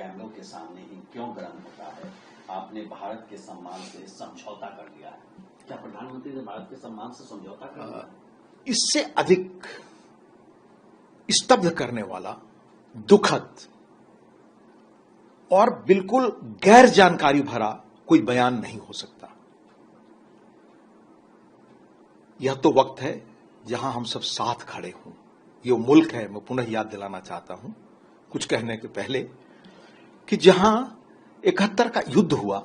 कैमरों के सामने ही क्यों गर्म होता है? आपने भारत के सम्मान से समझौता कर लिया है। क्या प्रधानमंत्री ने भारत के सम्मान से समझौता कर लिया? इससे अधिक स्तब्ध करने वाला, दुखद और बिल्कुल गैर जानकारी भरा कोई बयान नहीं हो सकता। यह तो वक्त है जहां हम सब साथ खड़े हों। ये मुल्क है, मैं पुनः याद दिलाना चाहता हूं कुछ कहने के पहले, कि जहां 71 का युद्ध हुआ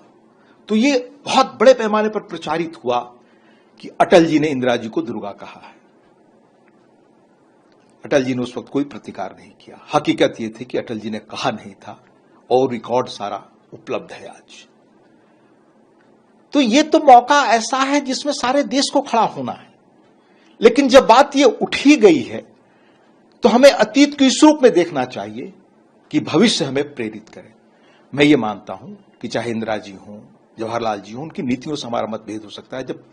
तो ये बहुत बड़े पैमाने पर प्रचारित हुआ कि अटल जी ने इंदिरा जी को दुर्गा कहा है। अटल जी ने उस वक्त कोई प्रतिकार नहीं किया। हकीकत यह थी कि अटल जी ने कहा नहीं था और रिकॉर्ड सारा उपलब्ध है आज। तो ये तो मौका ऐसा है जिसमें सारे देश को खड़ा होना है। लेकिन जब बात ये उठ ही गई है तो हमें अतीत को इस रूप में देखना चाहिए कि भविष्य हमें प्रेरित करे। मैं ये मानता हूं कि चाहे इंदिरा जी हों, जवाहरलाल जी हों, उनकी नीतियों से हमारा मतभेद हो सकता है। जब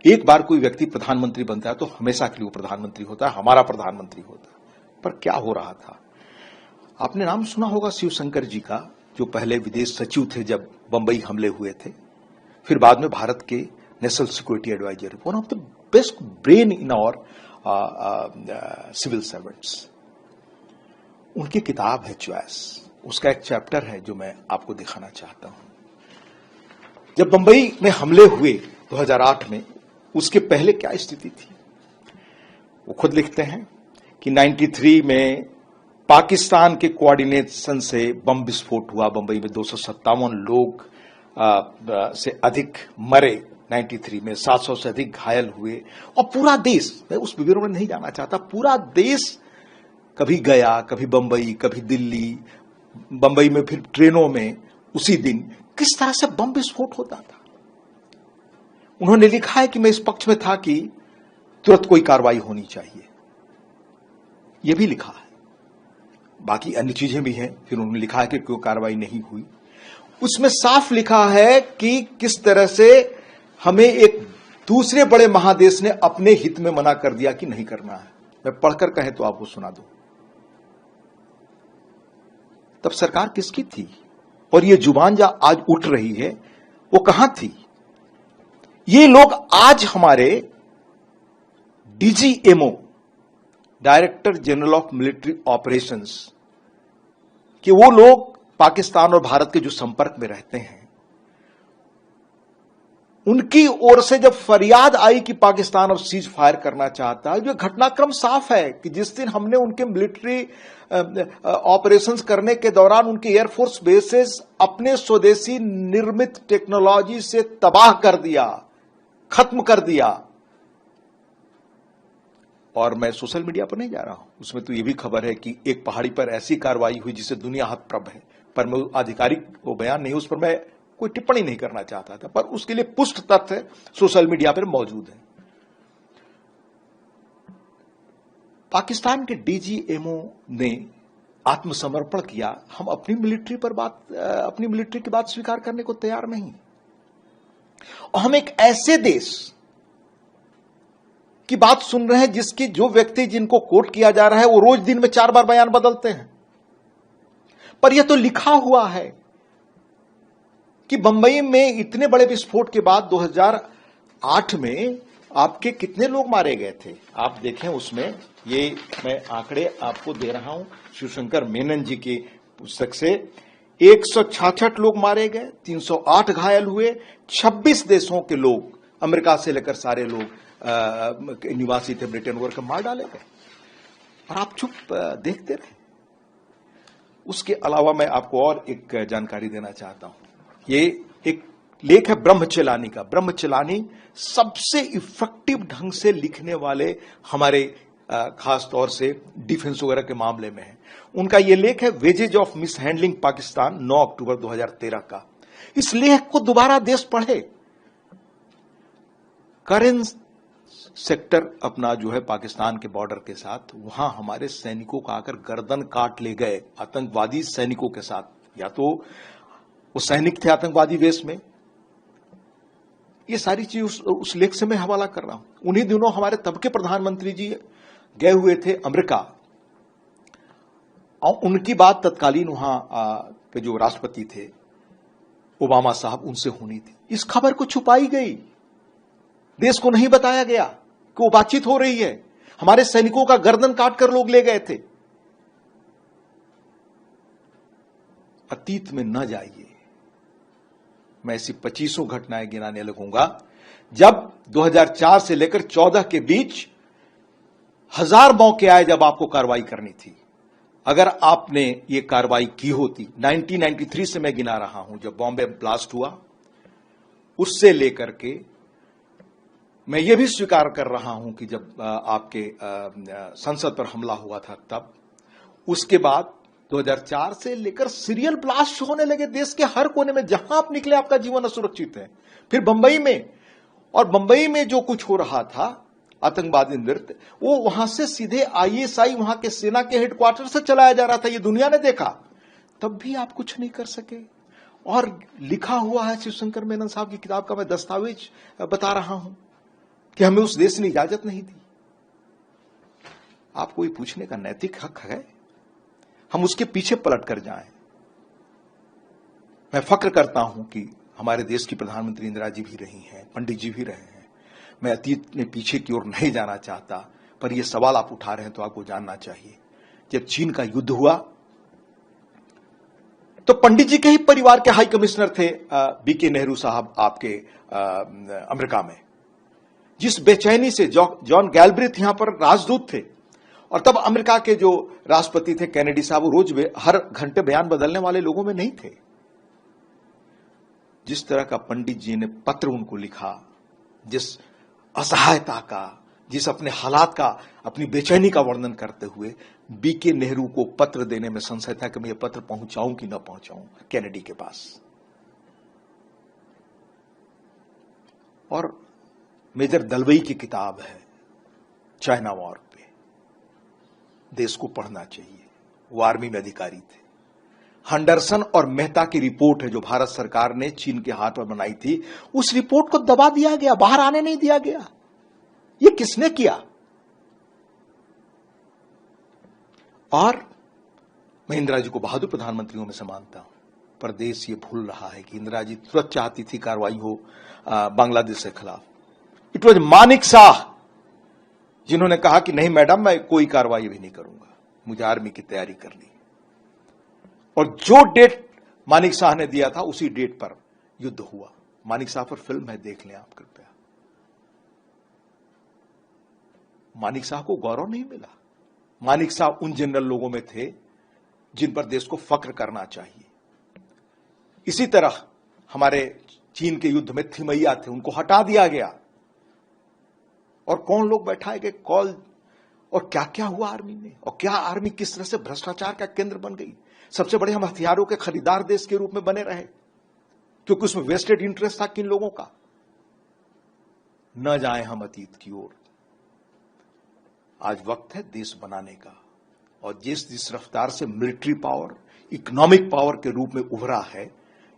एक बार कोई व्यक्ति प्रधानमंत्री बनता है तो हमेशा के लिए वो प्रधानमंत्री होता है, हमारा प्रधानमंत्री होता है। पर क्या हो रहा था, आपने नाम सुना होगा शिवशंकर जी का, जो पहले विदेश सचिव थे जब बंबई हमले हुए थे, फिर बाद में भारत के national security adviser, one of the best brain in our civil servants. उनकी किताब है चॉइस, उसका एक चैप्टर है जो मैं आपको दिखाना चाहता हूं। जब बंबई में हमले हुए 2008 में, उसके पहले क्या स्थिति थी, वो खुद लिखते हैं कि 93 में पाकिस्तान के कोऑर्डिनेशन से बम विस्फोट हुआ। बंबई में 257 लोग से अधिक मरे 93 में, 700 से अधिक घायल हुए और पूरा देश, मैं उस विवरण में नहीं जाना चाहता, पूरा देश कभी गया, कभी बंबई, कभी दिल्ली, बंबई में फिर ट्रेनों में उसी दिन किस तरह से बम विस्फोट होता था। उन्होंने लिखा है कि मैं इस पक्ष में था कि तुरंत कोई कार्रवाई होनी चाहिए, यह भी लिखा है, बाकी अन्य चीजें भी हैं। फिर उन्होंने लिखा है कि कोई कार्रवाई नहीं हुई। उसमें साफ लिखा है कि किस तरह से हमें एक दूसरे बड़े महादेश ने अपने हित में मना कर दिया कि नहीं करना है। मैं पढ़कर कहें तो आपको सुना दूं। तब सरकार किसकी थी और ये जुबान जो आज उठ रही है वो कहां थी? ये लोग आज हमारे DGMO, director general of military operations, कि वो लोग पाकिस्तान और भारत के जो संपर्क में रहते हैं, उनकी ओर से जब फरियाद आई कि पाकिस्तान अब सीज फायर करना चाहता है, जो घटनाक्रम साफ है कि जिस दिन हमने उनके मिलिट्री ऑपरेशंस करने के दौरान उनके एयरफोर्स बेसेस अपने स्वदेशी निर्मित टेक्नोलॉजी से तबाह कर दिया, खत्म कर दिया। और मैं सोशल मीडिया पर नहीं जा रहा हूं, उसमें तो यह भी खबर है कि एक पहाड़ी पर ऐसी कार्रवाई हुई जिसे दुनिया हतप्रभ है, पर मैं आधिकारिक वो बयान नहीं, उस पर मैं कोई टिप्पणी नहीं करना चाहता था, पर उसके लिए पुष्ट तथ्य सोशल मीडिया पर मौजूद है। पाकिस्तान के डीजीएमओ ने आत्मसमर्पण किया। हम अपनी मिलिट्री की बात स्वीकार करने को तैयार नहीं। और हम एक ऐसे देश की बात सुन रहे हैं जिसकी जो व्यक्ति जिनको कोट किया जा रहा है वो रोज दिन में 4 बार बयान बदलते हैं। पर यह तो लिखा हुआ है कि बंबई में इतने बड़े विस्फोट के बाद 2008 में आपके कितने लोग मारे गए थे। आप देखें उसमें, ये मैं आंकड़े आपको दे रहा हूं शिवशंकर मेनन जी की पुस्तक से। 166 लोग मारे गए, 308 घायल हुए, 26 देशों के लोग, अमेरिका से लेकर सारे लोग निवासी थे ब्रिटेन वगैरह, मार डाले गए और आप चुप देखते रहे। उसके अलावा मैं आपको और एक जानकारी देना चाहता हूं। ये एक लेख है ब्रह्मचलानी का। ब्रह्मचलानी सबसे इफेक्टिव ढंग से लिखने वाले हमारे खास तौर से डिफेंस वगैरह के मामले में है। उनका ये लेख है वेजेज ऑफ मिसहैंडलिंग पाकिस्तान, 9 अक्टूबर 2013 का। इस लेख को दोबारा देश पढ़े। करेंट सेक्टर अपना जो है पाकिस्तान के बॉर्डर के साथ, वहां हमारे सैनिकों का आकर गर्दन काट ले गए आतंकवादी सैनिकों के साथ। या तो वो सैनिक थे आतंकवादी वेश में। ये सारी चीज उस लेख से मैं हवाला कर रहा हूं। उन्हीं दिनों हमारे तब के प्रधानमंत्री जी गए हुए थे अमेरिका और उनकी बात तत्कालीन वहां के जो राष्ट्रपति थे ओबामा साहब, उनसे होनी थी। इस खबर को छुपाई गई, देश को नहीं बताया गया कि वो बातचीत हो रही है। हमारे सैनिकों का गर्दन काटकर लोग ले गए थे। अतीत में न जाइए। मैं ऐसी 25 घटनाएं गिनाने लगूंगा जब 2004 से लेकर 14 के बीच 1000 मौके आए जब आपको कार्रवाई करनी थी। अगर आपने ये कार्रवाई की होती, 1993 से मैं गिना रहा हूं जब बॉम्बे ब्लास्ट हुआ, उससे लेकर के मैं ये भी स्वीकार कर रहा हूं कि जब आपके संसद पर हमला हुआ था तब, उसके बाद 2004 से लेकर सीरियल ब्लास्ट होने लगे देश के हर कोने में। जहां आप निकले आपका जीवन असुरक्षित है। फिर बंबई में, और बंबई में जो कुछ हो रहा था आतंकवादी नृत्य, वो वहां से सीधे ISI वहां के सेना के हेडक्वार्टर से चलाया जा रहा था। ये दुनिया ने देखा, तब भी आप कुछ नहीं कर सके। और लिखा हुआ है शिवशंकर मेनन साहब की किताब का, मैं दस्तावेज बता रहा हूं कि हमें उस देश ने इजाजत नहीं दी। आपको ये पूछने का नैतिक हक है? हम उसके पीछे पलट कर जाएं। मैं फक्र करता हूं कि हमारे देश की प्रधानमंत्री इंदिरा जी भी रही हैं, पंडित जी भी रहे हैं। मैं अतीत में पीछे की ओर नहीं जाना चाहता, पर यह सवाल आप उठा रहे हैं तो आपको जानना चाहिए। जब चीन का युद्ध हुआ तो पंडित जी के ही परिवार के हाई कमिश्नर थे BK नेहरू साहब आपके अमेरिका में। जिस बेचैनी से जॉन गैल्ब्रिथ यहां पर राजदूत थे, और तब अमेरिका के जो राष्ट्रपति थे कैनेडी साहब, वो रोज हर घंटे बयान बदलने वाले लोगों में नहीं थे। जिस तरह का पंडित जी ने पत्र उनको लिखा, जिस असहायता का, जिस अपने हालात का, अपनी बेचैनी का वर्णन करते हुए BK नेहरू को पत्र देने में संशय था कि मैं ये पत्र पहुंचाऊं कि न पहुंचाऊं कैनेडी के पास। और मेजर दलवई की किताब है चाइना वॉर पे, देश को पढ़ना चाहिए। वो आर्मी में अधिकारी थे। हंडरसन और मेहता की रिपोर्ट है जो भारत सरकार ने चीन के हाथ पर बनाई थी। उस रिपोर्ट को दबा दिया गया, बाहर आने नहीं दिया गया। ये किसने किया? और मैं इंदिरा जी को बहादुर प्रधानमंत्रियों में से मानता हूं, पर देश ये भूल रहा है कि इंदिरा जी तुरंत चाहती थी कार्रवाई हो बांग्लादेश के खिलाफ। इट वॉज मानिक शाह जिन्होंने कहा कि नहीं मैडम, मैं कोई कार्रवाई भी नहीं करूंगा, मुझे आर्मी की तैयारी करनी। और जो डेट मानिक शाह ने दिया था उसी डेट पर युद्ध हुआ। मानिक शाह पर फिल्म है, देख लें आप कृपया। मानिक शाह को गौरव नहीं मिला। मानिक शाह उन जनरल लोगों में थे जिन पर देश को फक्र करना चाहिए। इसी तरह हमारे चीन के युद्ध में थिमैया थे, उनको हटा दिया गया। और कौन लोग बैठाए गए कॉल, और क्या क्या हुआ आर्मी में, और क्या आर्मी किस तरह से भ्रष्टाचार का केंद्र बन गई। सबसे बड़े हम हथियारों के खरीदार देश के रूप में बने रहे, क्योंकि उसमें वेस्टेड इंटरेस्ट था किन लोगों का। न जाए हम अतीत की ओर। आज वक्त है देश बनाने का, और जिस रफ्तार से मिलिट्री पावर इकोनॉमिक पावर के रूप में उभरा है,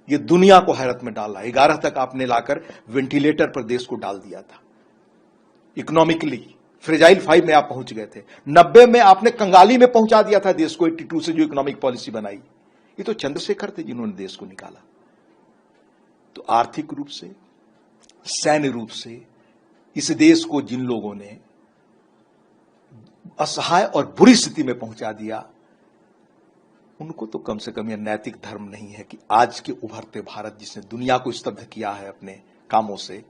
यह दुनिया को हैरत में डाल रहा है। 11 तक आपने लाकर वेंटिलेटर पर देश को डाल दिया था। इकोनॉमिकली फ्रेजाइल 5 में आप पहुंच गए थे। 90 में आपने कंगाली में पहुंचा दिया था देश को, 82 से जो इकोनॉमिक पॉलिसी बनाई। ये तो चंद्रशेखर थे जिन्होंने देश को निकाला। तो आर्थिक रूप से, सैन्य रूप से इस देश को जिन लोगों ने असहाय और बुरी स्थिति में पहुंचा दिया, उनको तो कम से कम यह नैतिक धर्म नहीं है कि आज के उभरते भारत, जिसने दुनिया को स्तब्ध किया है अपने कामों से,